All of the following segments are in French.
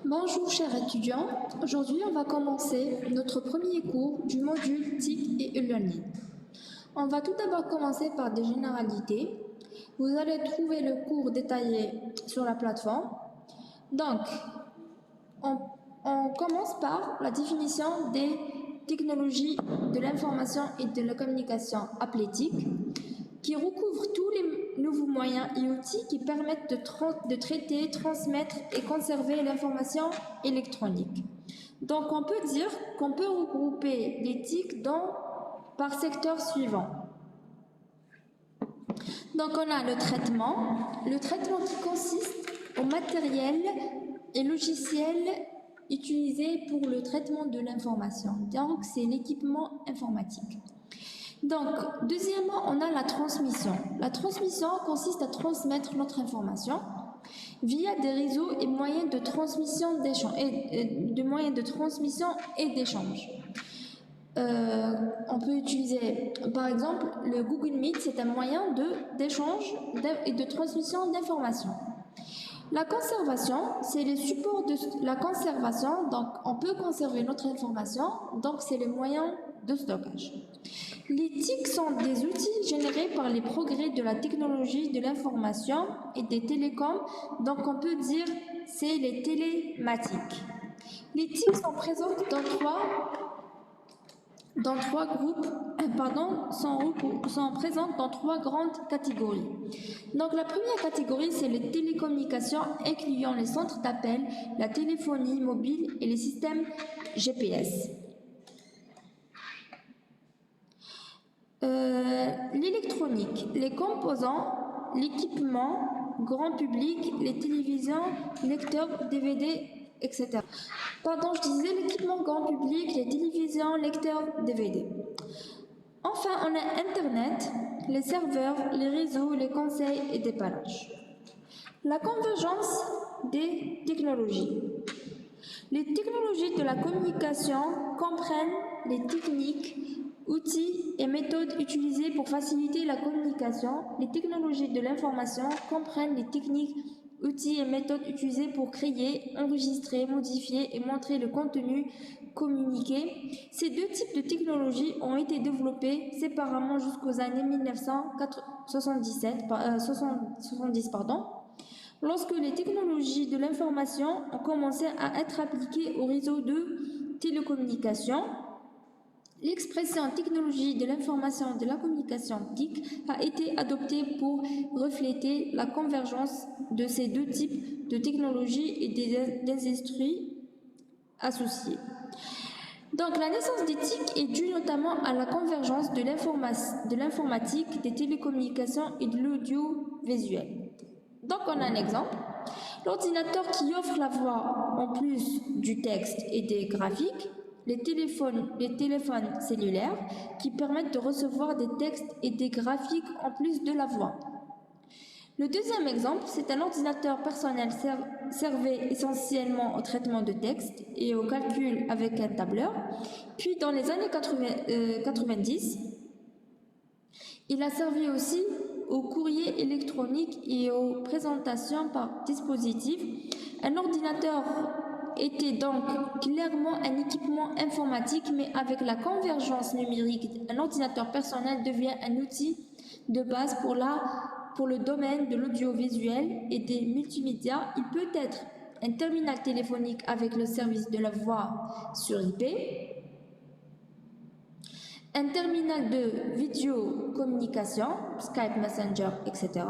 Bonjour chers étudiants, aujourd'hui on va commencer notre premier cours du module TIC et e-learning. On va tout d'abord commencer par des généralités. Vous allez trouver le cours détaillé sur la plateforme. Donc, on commence par la définition des technologies de l'information et de la communication appelées TIC, qui recouvre tous les nouveaux moyens et outils qui permettent de traiter, transmettre et conserver l'information électronique. Donc on peut dire qu'on peut regrouper les TIC par secteur suivant. Donc on a le traitement qui consiste au matériel et logiciel utilisé pour le traitement de l'information. Donc c'est l'équipement informatique. Donc, deuxièmement, on a la transmission. La transmission consiste à transmettre notre information via des réseaux et moyens de transmission et d'échange. On peut utiliser, par exemple, le Google Meet, c'est un moyen d'échange et de transmission d'informations. La conservation, c'est les supports de la conservation, donc on peut conserver notre information, donc c'est les moyens de stockage. Les TIC sont des outils générés par les progrès de la technologie de l'information et des télécoms, donc on peut dire c'est les télématiques. Les TIC sont présentes sont présentes dans trois grandes catégories. Donc la première catégorie, c'est les télécommunications incluant les centres d'appel, la téléphonie mobile et les systèmes GPS. L'électronique, les composants, l'équipement, grand public, les télévisions, lecteurs, DVD, etc. Pardon, je disais l'équipement grand public, les télévisions, lecteurs, DVD. Enfin, on a Internet, les serveurs, les réseaux, les conseils et dépannage. La convergence des technologies. Les technologies de la communication comprennent les techniques, outils et méthodes utilisées pour faciliter la communication. Les technologies de l'information comprennent les techniques, outils et méthodes utilisées pour créer, enregistrer, modifier et montrer le contenu communiqué. Ces deux types de technologies ont été développés séparément jusqu'aux années 1970. Lorsque les technologies de l'information ont commencé à être appliquées au réseau de télécommunications, l'expression technologie de l'information et de la communication TIC a été adoptée pour refléter la convergence de ces deux types de technologies et des industries associées. Donc la naissance des TIC est due notamment à la convergence de l'informatique, des télécommunications et de l'audiovisuel. Donc on a un exemple. L'ordinateur qui offre la voix en plus du texte et des graphiques, les téléphones cellulaires qui permettent de recevoir des textes et des graphiques en plus de la voix. Le deuxième exemple, c'est un ordinateur personnel servait essentiellement au traitement de texte et au calcul avec un tableur. Puis dans les années 90, il a servi aussi au courrier électronique et aux présentations par dispositif. Un ordinateur était donc clairement un équipement informatique, mais avec la convergence numérique, un ordinateur personnel devient un outil de base pour le domaine de l'audiovisuel et des multimédias. Il peut être un terminal téléphonique avec le service de la voix sur IP, un terminal de vidéocommunication, Skype, Messenger, etc.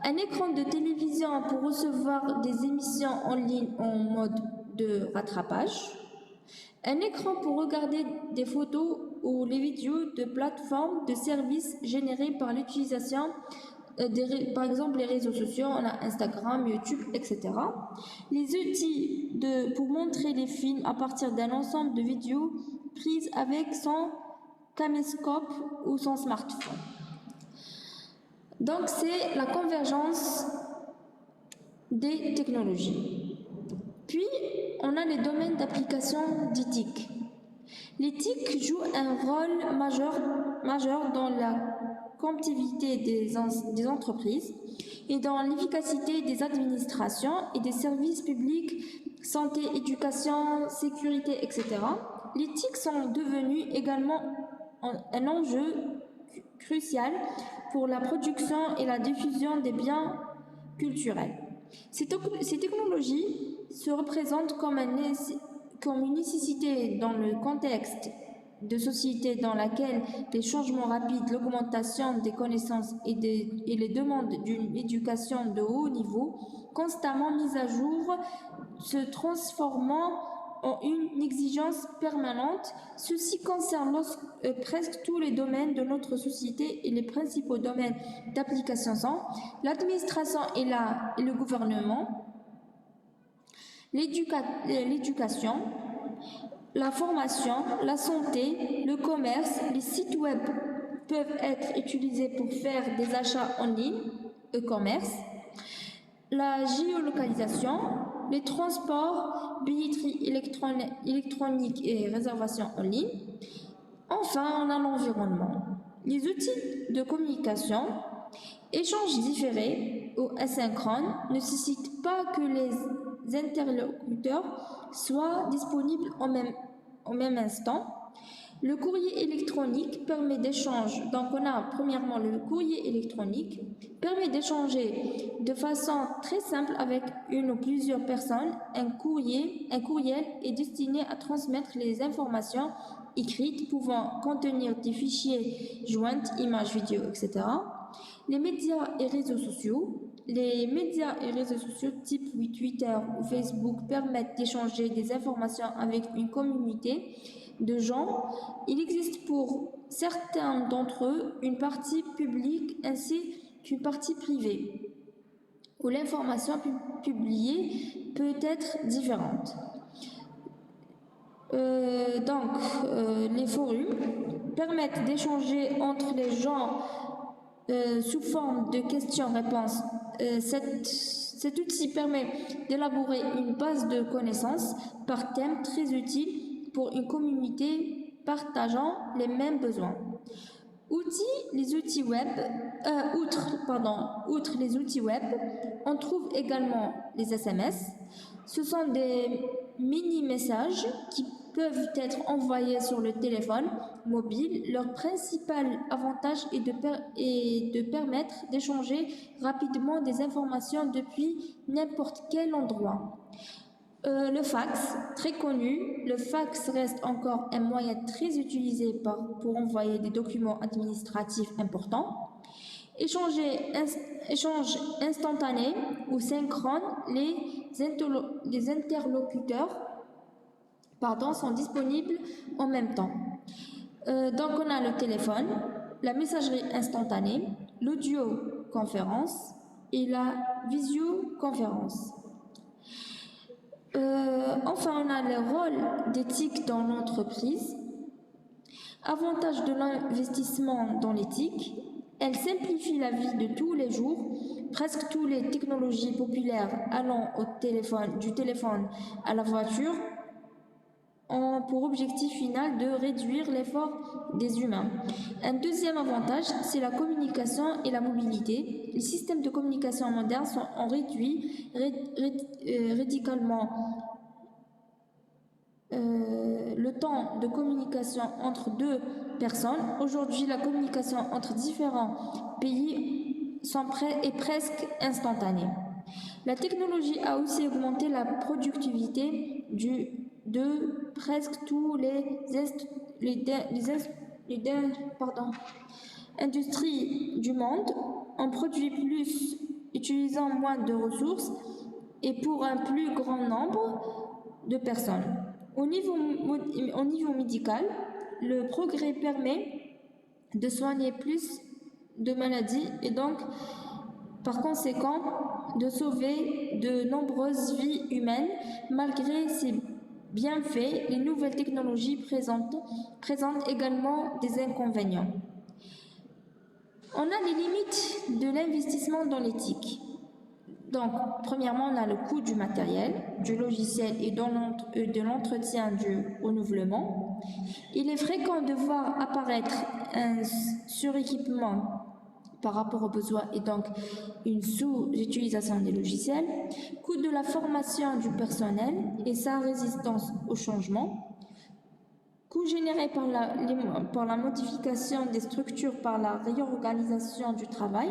Un écran de télévision pour recevoir des émissions en ligne en mode de rattrapage. Un écran pour regarder des photos ou les vidéos de plateformes de services générées par l'utilisation par exemple les réseaux sociaux, on a Instagram, YouTube, etc. Les outils pour montrer les films à partir d'un ensemble de vidéos prises avec son caméscope ou son smartphone. Donc c'est la convergence des technologies. Puis on a les domaines d'application des TIC. Les TIC jouent un rôle majeur dans la compétitivité des entreprises. et dans l'efficacité des administrations et des services publics, santé, éducation, sécurité, etc. L'éthique sont devenues également un enjeu crucial pour la production et la diffusion des biens culturels. Ces technologies se représentent comme une nécessité dans le contexte de société dans laquelle les changements rapides, l'augmentation des connaissances et les demandes d'une éducation de haut niveau, constamment mise à jour, se transformant en une exigence permanente. Ceci concerne presque tous les domaines de notre société et les principaux domaines d'application sont l'administration et le gouvernement, l'éducation, la formation, la santé, le commerce. Les sites web peuvent être utilisés pour faire des achats en ligne, e-commerce, la géolocalisation, les transports, billetterie électronique et réservation en ligne. Enfin, on a l'environnement. Les outils de communication, échanges différés ou asynchrones, ne nécessitent pas que les interlocuteurs soient disponibles au même instant. Le courrier électronique permet d'échanger. Donc on a premièrement le courrier électronique permet d'échanger de façon très simple avec une ou plusieurs personnes. Un courriel est destiné à transmettre les informations écrites pouvant contenir des fichiers joints, images, vidéos, etc. Les médias et réseaux sociaux. Les médias et réseaux sociaux type Twitter ou Facebook permettent d'échanger des informations avec une communauté de gens. Il existe pour certains d'entre eux une partie publique ainsi qu'une partie privée, où l'information publiée peut être différente. Les forums permettent d'échanger entre les gens sous forme de questions-réponses. Cet outil permet d'élaborer une base de connaissances par thème très utile pour une communauté partageant les mêmes besoins. Outre les outils web, on trouve également les SMS. Ce sont des mini-messages qui peuvent être envoyés sur le téléphone mobile. Leur principal avantage est de permettre d'échanger rapidement des informations depuis n'importe quel endroit. Le fax, très connu, le fax reste encore un moyen très utilisé pour envoyer des documents administratifs importants. Échange instantané ou synchrone, les interlocuteurs sont disponibles en même temps. Donc on a le téléphone, la messagerie instantanée, l'audioconférence et la visioconférence. Enfin, on a le rôle d'éthique dans l'entreprise. Avantage de l'investissement dans l'éthique, elle simplifie la vie de tous les jours. Presque toutes les technologies populaires allant du téléphone à la voiture ont pour objectif final de réduire l'effort des humains. Un deuxième avantage, c'est la communication et la mobilité. Les systèmes de communication modernes ont réduit radicalement le temps de communication entre deux personnes. Aujourd'hui, la communication entre différents pays est presque instantanée. La technologie a aussi augmenté la productivité de presque tous les industries du monde. On produit plus utilisant moins de ressources et pour un plus grand nombre de personnes. Au niveau médical, le progrès permet de soigner plus de maladies et donc, par conséquent, de sauver de nombreuses vies humaines. Malgré ces bienfaits, les nouvelles technologies présentent également des inconvénients. On a les limites de l'investissement dans l'éthique. Donc, premièrement, on a le coût du matériel, du logiciel et de l'entretien du renouvellement. Il est fréquent de voir apparaître un suréquipement par rapport aux besoins et donc une sous-utilisation des logiciels, coût de la formation du personnel et sa résistance au changement, coût généré par la modification des structures, par la réorganisation du travail,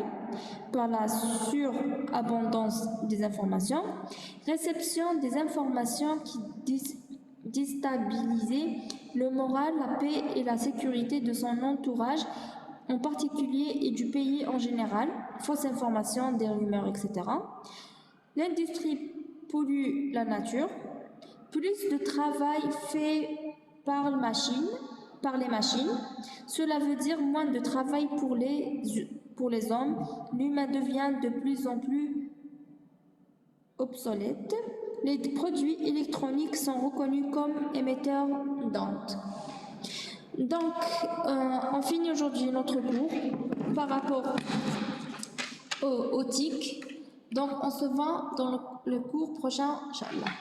par la surabondance des informations, réception des informations qui déstabilisent le moral, la paix et la sécurité de son entourage en particulier et du pays en général, fausses informations, des rumeurs, etc. L'industrie pollue la nature, plus de travail fait par les machines, cela veut dire moins de travail pour les hommes, l'humain devient de plus en plus obsolète, les produits électroniques sont reconnus comme émetteurs d'ondes. Donc, on finit aujourd'hui notre cours par rapport au TIC. Donc, on se voit dans le cours prochain, Inch'Allah.